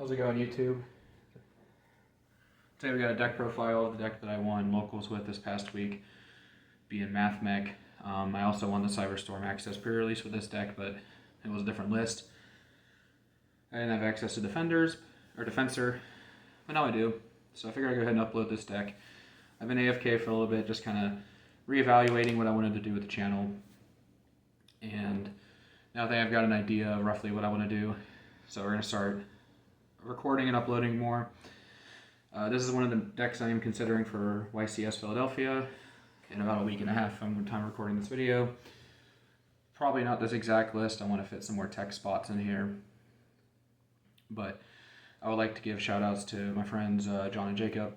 How's it going, YouTube? Today we got a deck profile of the deck that I won locals with this past week, being Mathmech. I also won the Cyberstorm Access pre-release with this deck, but it was a different list. I didn't have access to Defensor, but now I do. So I figured I'd go ahead and upload this deck. I've been AFK for a little bit, just kind of reevaluating what I wanted to do with the channel. And now that I've got an idea of roughly what I want to do, so we're going to start recording and uploading more. This is one of the decks I am considering for YCS Philadelphia in about a week and a half from the time recording this video. Probably not this exact list. I want to fit some more tech spots in here. But I would like to give shout outs to my friends John and Jacob.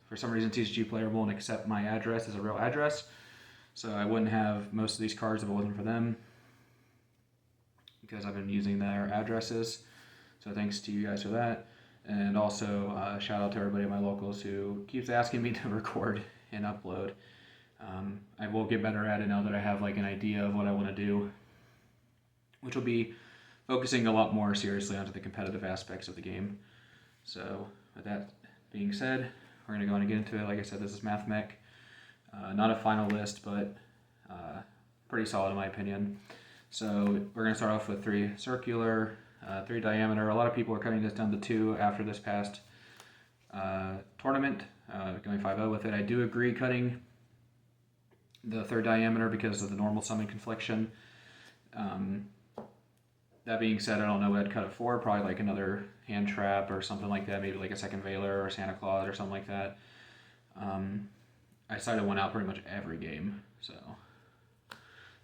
For some reason TCG Player won't accept my address as a real address, so I wouldn't have most of these cards if it wasn't for them, because I've been using their addresses. So thanks to you guys for that. And also shout out to everybody at my locals who keeps asking me to record and upload. I will get better at it now that I have like an idea of what I want to do, which will be focusing a lot more seriously onto the competitive aspects of the game. So with that being said, we're going to go on and get into it. Like I said, this is Mathmech. Not a final list, but pretty solid in my opinion. So we're going to start off with 3 circular, 3 diameter. A lot of people are cutting this down to 2 after this past tournament, going 5-0 with it. I do agree cutting the 3rd diameter because of the normal summon confliction. That being said, I don't know what I'd cut it for. Probably like another hand trap or something like that. Maybe like a second Veiler or Santa Claus or something like that. I cited 1 out pretty much every game. So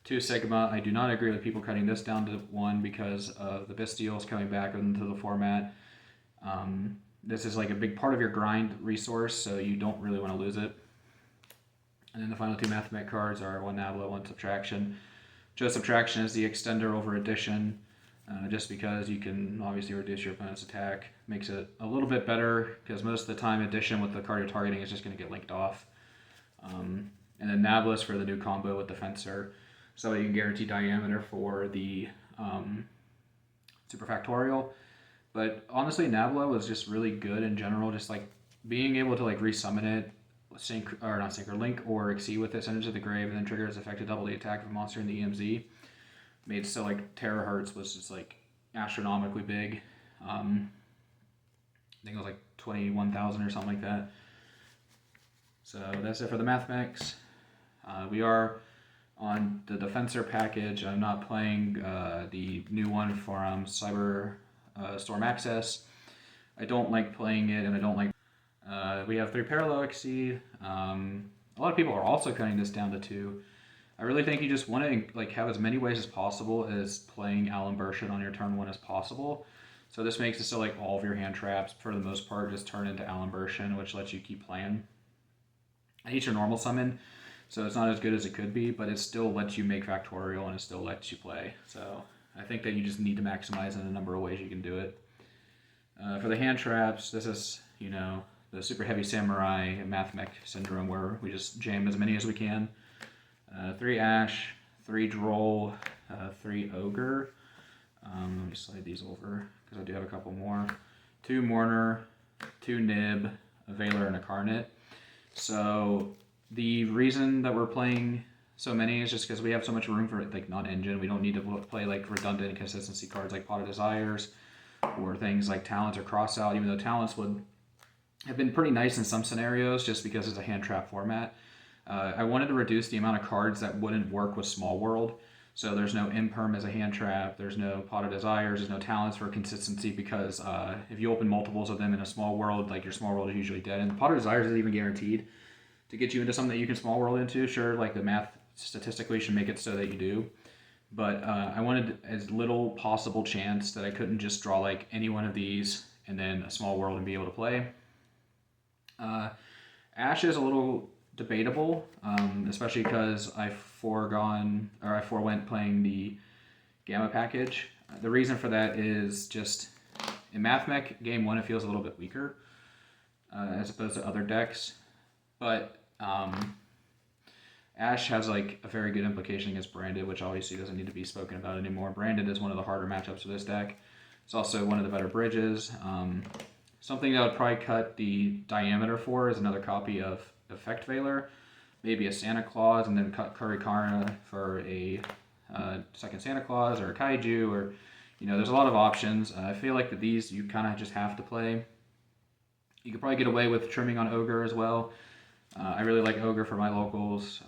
2 Sigma. I do not agree with people cutting this down to 1 because of the Bestials coming back into the format. This is like a big part of your grind resource, so you don't really want to lose it. And then the final 2 Mathmech cards are 1 Nabla, 1 Subtraction. Just Subtraction is the extender over Addition, just because you can obviously reduce your opponent's attack. Makes it a little bit better, because most of the time Addition with the card you're targeting is just going to get linked off. And then Nabla's for the new combo with Defensor, so you can guarantee diameter for the Super Factorial. But honestly, Nabla was just really good in general, just like being able to like resummon it, link or exceed with it, send it to the grave, and then trigger its effect to double the attack of a monster in the EMZ. Made so like terahertz was just like astronomically big. I think it was like 21,000 or something like that. So that's it for the Mathmechs. We are on the Defensor package. I'm not playing the new one from Storm Access. I don't like playing it, and I don't like. We have 3 Parallel Exceed. A lot of people are also cutting this down to 2. I really think you just want to like have as many ways as possible as playing Alan Burshett on your turn 1 as possible. So this makes it so like all of your hand traps, for the most part, just turn into Alan Burshett, which lets you keep playing. I hate your normal summon, so it's not as good as it could be, but it still lets you make Factorial and it still lets you play. So I think that you just need to maximize in a number of ways you can do it. For the hand traps, this is, you know, the super heavy samurai Mathmech syndrome, where we just jam as many as we can. 3 Ash, 3 Droll, 3 Ogre. Let me slide these over because I do have a couple more. 2 Mourner, 2 Nib, a Veiler, and a Carnet. So the reason that we're playing so many is just because we have so much room for like non-engine. We don't need to play like redundant inconsistency cards like Pot of Desires or things like Talents or Crossout, even though Talents would have been pretty nice in some scenarios just because it's a hand trap format. I wanted to reduce the amount of cards that wouldn't work with Small World. So there's no Imperm as a hand trap, there's no Pot of Desires, there's no Talents for consistency, because if you open multiples of them in a Small World, like your Small World is usually dead. And Pot of Desires isn't even guaranteed to get you into something that you can Small World into. Sure, like the math statistically should make it so that you do. But I wanted as little possible chance that I couldn't just draw like any one of these and then a Small World and be able to play. Ash is a little debatable, especially because I forewent playing the Gamma package. The reason for that is just in Mathmech game 1 it feels a little bit weaker as opposed to other decks, but Ash has like a very good implication against Branded, which obviously doesn't need to be spoken about anymore. Branded is one of the harder matchups for this deck. It's also one of the better bridges. Something that I would probably cut the diameter for is another copy of Effect Veiler, maybe a Santa Claus, and then cut Kurikara for a second Santa Claus or a Kaiju, or there's a lot of options. I feel like that these you kind of just have to play. You could probably get away with trimming on Ogre as well. I really like Ogre for my locals.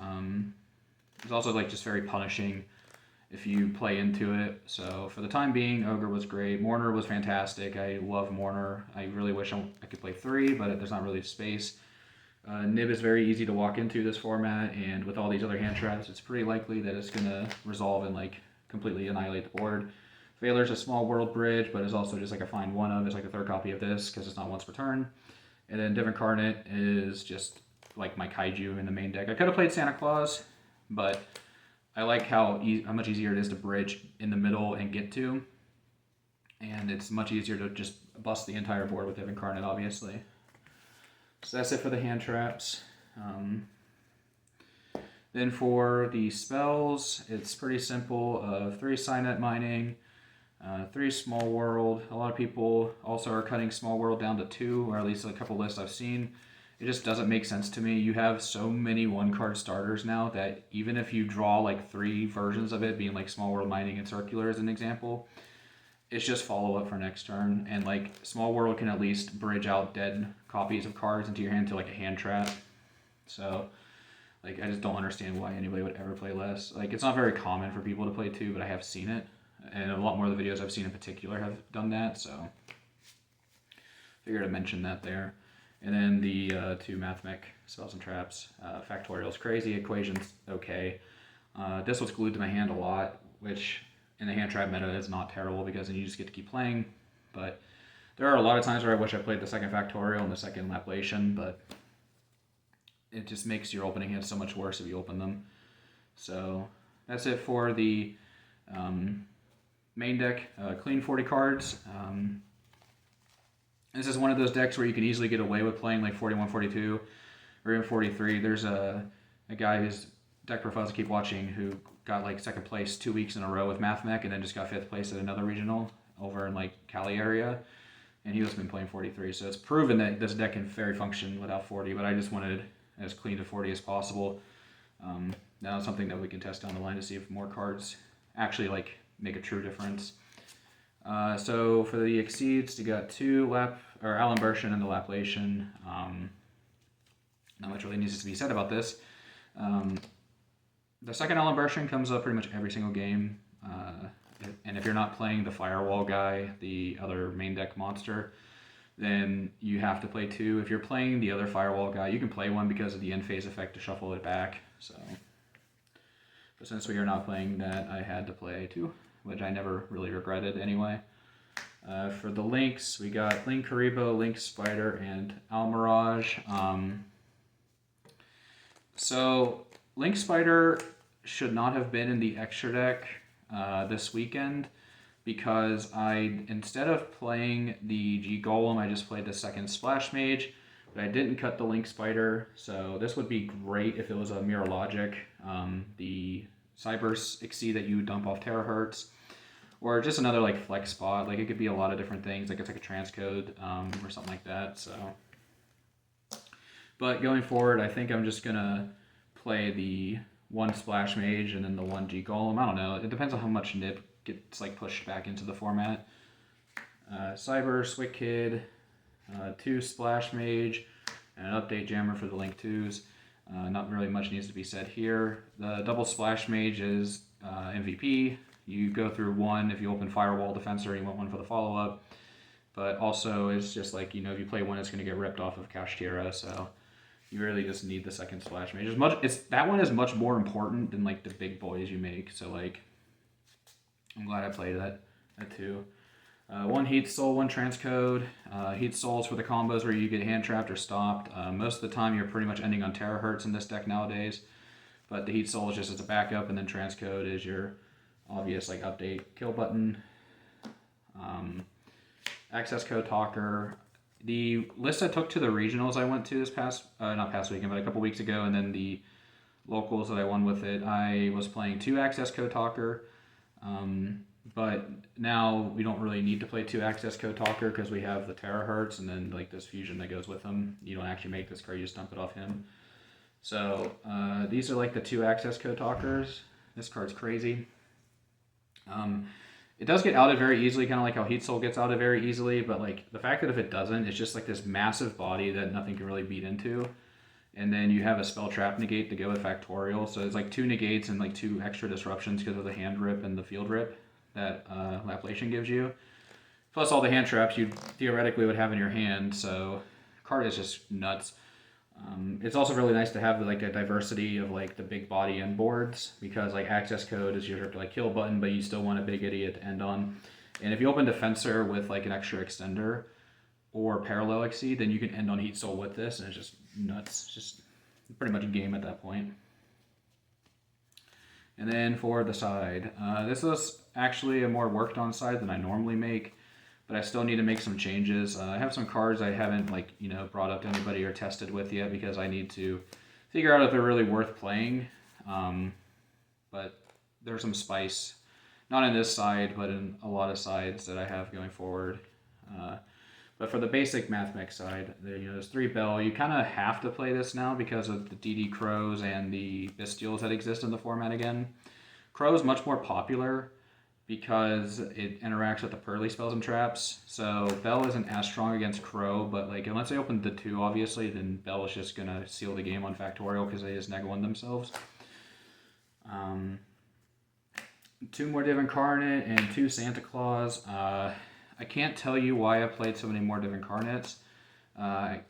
It's also like just very punishing if you play into it. So for the time being, Ogre was great. Mourner was fantastic. I love Mourner. I really wish I could play 3, but there's not really space. Nib is very easy to walk into this format, and with all these other hand traps, it's pretty likely that it's going to resolve and like completely annihilate the board. Veiler's a small world bridge, but it's also just like a fine one of. It's like a third copy of this because it's not once per turn. And then Defensor is just like my Kaiju in the main deck. I could have played Santa Claus, but I like how much easier it is to bridge in the middle and get to. And it's much easier to just bust the entire board with Defensor, obviously. So that's it for the hand traps. Then for the spells, it's pretty simple. 3 Cynet mining, 3 small world. A lot of people also are cutting small world down to 2, or at least a couple lists I've seen. It just doesn't make sense to me. You have so many 1-card starters now that even if you draw like 3 versions of it, being like small world mining and circular as an example, it's just follow up for next turn. And like small world can at least bridge out dead copies of cards into your hand to like a hand trap. So like I just don't understand why anybody would ever play less. Like it's not very common for people to play 2, but I have seen it. And a lot more of the videos I've seen in particular have done that, so figured to mention that there. And then the 2 Mathmech spells and traps. Factorial's crazy, equation's okay. This was glued to my hand a lot, which in the hand trap meta is not terrible because then you just get to keep playing. But there are a lot of times where I wish I played the second Factorial and the second Laplation, but it just makes your opening hands so much worse if you open them. So that's it for the main deck. Clean 40 cards. This is one of those decks where you can easily get away with playing like 41, 42, or even 43. There's a guy whose deck profiles I keep watching who got like 2nd place 2 weeks in a row with Mathmech and then just got 5th place at another regional over in like Cali area. And he's been playing 43. So it's proven that this deck can very function without 40, but I just wanted as clean to 40 as possible. Now it's something that we can test down the line to see if more cards actually like make a true difference. So for the exceeds, you got 2 Alimbertion and the Laplation. Not much really needs to be said about this. The second Alimbertion comes up pretty much every single game. And if you're not playing the Firewall guy, the other main deck monster, then you have to play 2. If you're playing the other Firewall guy, you can play 1 because of the end phase effect to shuffle it back. So, but since we are not playing that, I had to play 2, which I never really regretted anyway. For the links, we got Link Karibo, Link Spider, and Almirage. So Link Spider should not have been in the extra deck this weekend because instead of playing the G Golem, I just played the second Splash Mage, but I didn't cut the Link Spider. So this would be great if it was a Mirror Logic, the Cyberse Exceed that you dump off Terahertz, or just another like flex spot. Like it could be a lot of different things. Like it's like a transcode or something like that. So, but going forward, I think I'm just gonna play the 1 Splash Mage and then the 1 G Golem. I don't know. It depends on how much Nib gets like pushed back into the format. Cyber, Swick Kid, 2 Splash Mage, and an Update Jammer for the Link 2s. Not really much needs to be said here. The double Splash Mage is MVP. You go through 1 if you open Firewall, Defensor, you want 1 for the follow-up. But also it's just like, if you play 1, it's going to get ripped off of Kashtira, so you really just need the second Splash Mage. That one is much more important than like the big boys you make, so like I'm glad I played that too. 1 Heat Soul, 1 Transcode. Heat Soul's for the combos where you get hand trapped or stopped. Most of the time you're pretty much ending on Terahertz in this deck nowadays, but the Heat Soul is just as a backup, and then Transcode is your obvious like update kill button. Access Code Talker. The list I took to the regionals I went to this not past weekend, but a couple weeks ago, and then the locals that I won with it, I was playing 2 Access Code Talker. But now we don't really need to play 2 access code talker because we have the terahertz and then like this fusion that goes with them. You don't actually make this card, you just dump it off him. So these are like the 2 access code talkers. This card's crazy. It does get outed very easily, kind of like how Heat Soul gets outed very easily, but like the fact that if it doesn't, it's just like this massive body that nothing can really beat into. And then you have a spell trap negate to go with Factorial. So it's like 2 negates and like 2 extra disruptions because of the hand rip and the field rip that Laplation gives you. Plus all the hand traps you theoretically would have in your hand, so card is just nuts. It's also really nice to have like a diversity of like the big body end boards because like access code is your like kill button, but you still want a big idiot to end on. And if you open Defensor with like an extra extender or parallel exceed, then you can end on Heat Soul with this, and it's just nuts. It's just pretty much a game at that point. And then for the side, this is actually a more worked on side than I normally make, but I still need to make some changes. I have some cards I haven't brought up to anybody or tested with yet because I need to figure out if they're really worth playing. But there's some spice, not in this side, but in a lot of sides that I have going forward. But for the basic Mathmech side, there's 3 Bell. You kind of have to play this now because of the DD Crows and the Bestials that exist in the format again. Crow is much more popular because it interacts with the Pearly spells and traps. So Bell isn't as strong against Crow, but like unless they open the 2, obviously, then Bell is just going to seal the game on Factorial because they just neg 1 themselves. 2 more Div Incarnate and 2 Santa Claus. I can't tell you why I played so many more Div Incarnates. I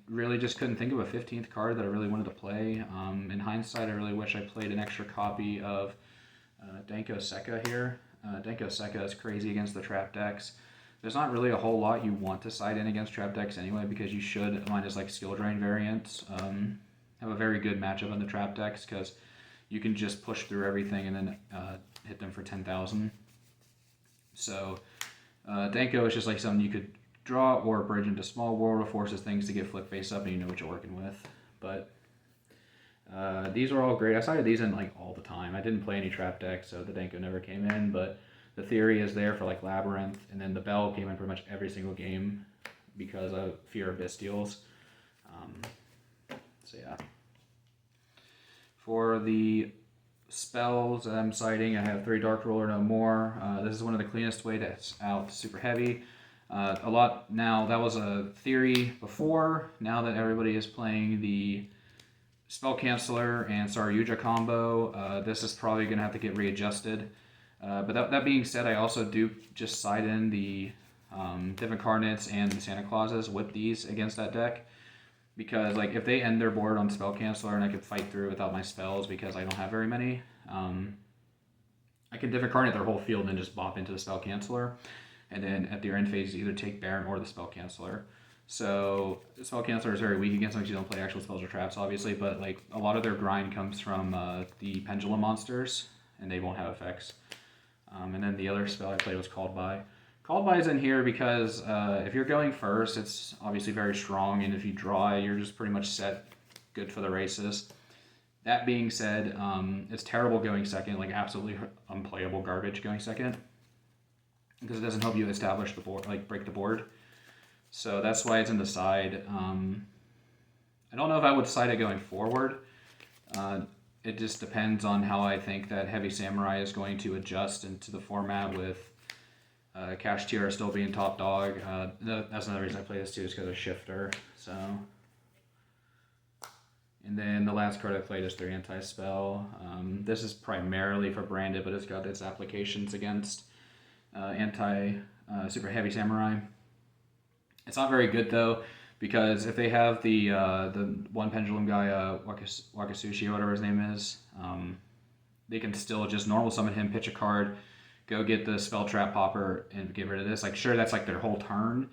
really just couldn't think of a 15th card that I really wanted to play. In hindsight, I really wish I played an extra copy of Danko Sekka here. Danko Sekka is crazy against the trap decks. There's not really a whole lot you want to side in against trap decks anyway because you should, minus like skill drain variants, have a very good matchup on the trap decks because you can just push through everything and then hit them for 10,000. So Danko is just like something you could draw or bridge into small world, or forces things to get flip face up and you know what you're working with. But these are all great. I sided these in like all the time. I didn't play any trap decks, so the Danko never came in, but the theory is there for like Labyrinth, and then the Bell came in pretty much every single game because of fear of Bestials. So yeah. For the spells that I'm citing, I have 3 Dark Roller No More. This is one of the cleanest way to out super heavy. A lot now, that was a theory before. Now that everybody is playing the Spell Canceller and Saryuja combo, this is probably going to have to get readjusted. But that being said, I also do just side in the Div Incarnates and the Santa Clauses with these against that deck. Because like if they end their board on Spell Canceller and I can fight through without my spells because I don't have very many, I can Div Incarnate their whole field and just bop into the Spell Canceller. And then at their end phase, either take Baron or the Spell Canceller. So the Spell Canceller is very weak against them because you don't play actual spells or traps, obviously. But like a lot of their grind comes from the Pendulum monsters, and they won't have effects. And then the other spell I played was Called By. Called By is in here because if you're going first, it's obviously very strong, and if you draw, you're just pretty much set, good for the races. That being said, it's terrible going second, like absolutely unplayable garbage going second, because it doesn't help you establish the board, like break the board. So that's why it's in the side. I don't know if I would side it going forward. It just depends on how I think that Heavy Samurai is going to adjust into the format with Cash Tiara still being top dog. That's another reason I play this too, is because of Shifter. So, and then the last card I played is 3 Anti-Spell. This is primarily for branded, but it's got its applications against Super Heavy Samurai. It's not very good though, because if they have the one pendulum guy, Wakasushi or whatever his name is, they can still just normal summon him, pitch a card, go get the spell trap popper, and get rid of this. Like, sure, that's like their whole turn,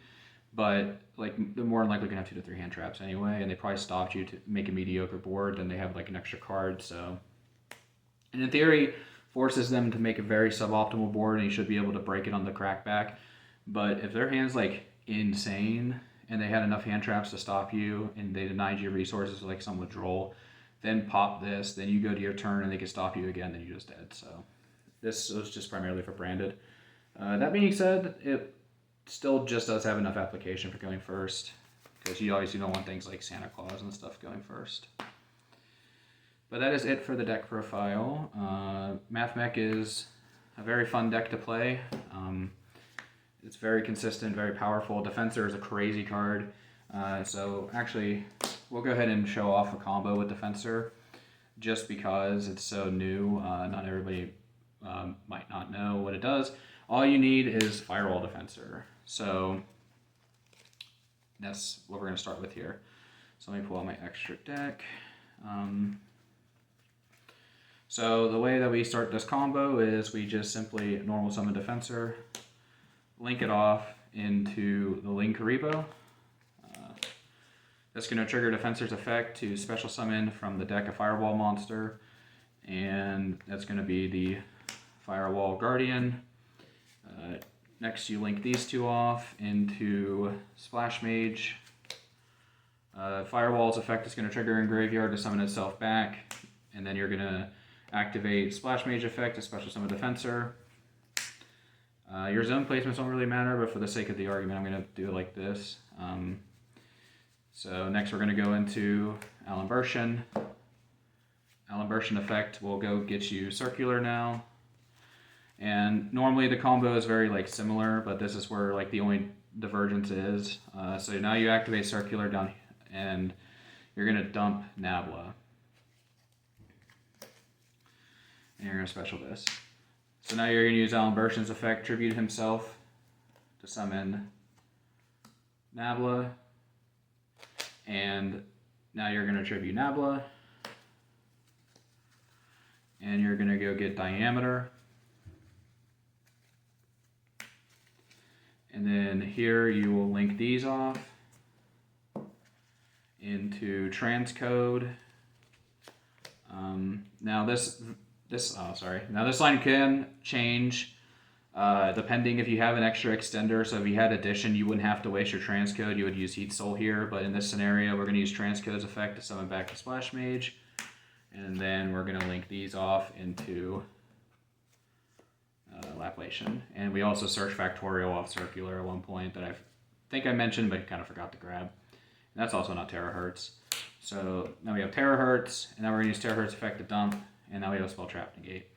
but like they're more than likely gonna have 2 to 3 hand traps anyway, and they probably stopped you to make a mediocre board. Then they have like an extra card, so. And in theory, forces them to make a very suboptimal board, and you should be able to break it on the crackback. But if their hand's like insane, and they had enough hand traps to stop you, and they denied you resources like some withdrawal, then pop this, then you go to your turn, and they can stop you again, then you're just dead. So This was just primarily for branded. That being said, it still just does have enough application for going first, because you obviously don't want things like Santa Claus and stuff going first. But that is it for the deck profile. Mathmech is a very fun deck to play. It's very consistent, very powerful. Defensor is a crazy card. So actually, we'll go ahead and show off a combo with Defensor, just because it's so new. Not everybody might not know what it does. All you need is Firewall Defensor. So that's what we're going to start with here. So let me pull out my extra deck. So the way that we start this combo is we just simply normal summon Defensor, link it off into the Link Karibo. That's going to trigger Defensor's effect to special summon from the deck a Firewall monster, and that's going to be the Firewall Guardian. Next you link these two off into Splash Mage. Firewall's effect is going to trigger in graveyard to summon itself back, and then you're going to activate Splash Mage effect to special summon Defensor. Your zone placements don't really matter, but for the sake of the argument, I'm going to do it like this. So next we're going to go into Allen Burschen. Allen Burschen effect will go get you Circular now. And normally the combo is very similar, but this is where the only divergence is. So now you activate Circular down, and you're going to dump Nabla. And you're going to special this. So now you're going to use Allen Burschen's effect, tribute himself to summon Nabla. And now you're going to tribute Nabla. And you're going to go get Diameter. And then here you will link these off into Transcode. Now this line can change depending if you have an extra extender. So if you had addition, you wouldn't have to waste your transcode. You would use Heat Soul here, but in this scenario, we're going to use transcode's effect to summon back the Splash Mage, and then we're going to link these off into Laplation. And we also search Factorial off Circular at one point that I think I mentioned, but kind of forgot to grab. And that's also not Terahertz. So now we have Terahertz, and now we're going to use Terahertz effect to dump, and now we have Spell Trap Negate.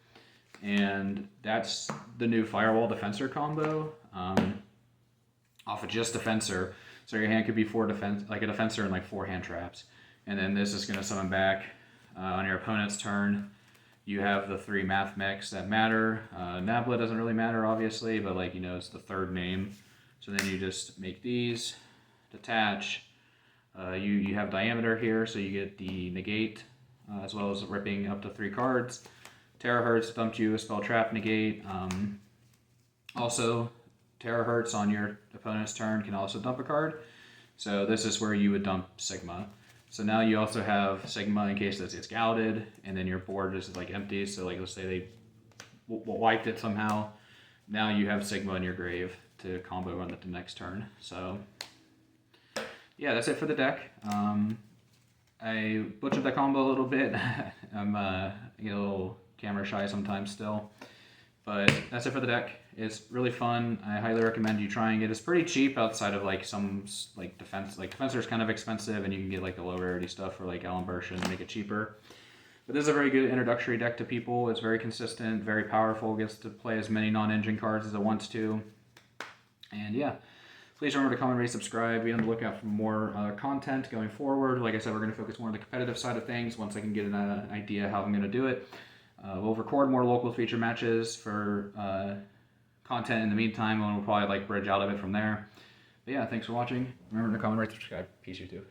And that's the new Firewall Defensor combo off of just Defensor. So your hand could be 4 defense, like a Defensor and 4 hand traps. And then this is going to summon back on your opponent's turn. You have the 3 Mathmechs that matter. Nabla doesn't really matter, obviously, but it's the third name. So then you just make these, detach. You have Diameter here, so you get the negate, as well as ripping up to 3 cards. Terahertz dumped you a Spell Trap Negate. Also, Terahertz on your opponent's turn can also dump a card. So this is where you would dump Sigma. So now you also have Sigma in case that it's gouted, and then your board is empty. So let's say they wiped it somehow. Now you have Sigma in your grave to combo run it the next turn. So yeah, that's it for the deck. I butchered the combo a little bit. I'm I get a little camera shy sometimes still, but that's it for the deck. It's really fun. I highly recommend you trying it. It's pretty cheap outside of some defense. Defensor is kind of expensive, and you can get the low rarity stuff for Allen Burschen and make it cheaper. But this is a very good introductory deck to people. It's very consistent, very powerful. Gets to play as many non-engine cards as it wants to. And yeah, please remember to comment, rate, subscribe. Be on the lookout for more content going forward. Like I said, we're going to focus more on the competitive side of things once I can get an idea how I'm going to do it. We'll record more local feature matches for content in the meantime, and we'll probably bridge out of it from there. But yeah, thanks for watching. Remember to comment, rate, subscribe. Peace, you too.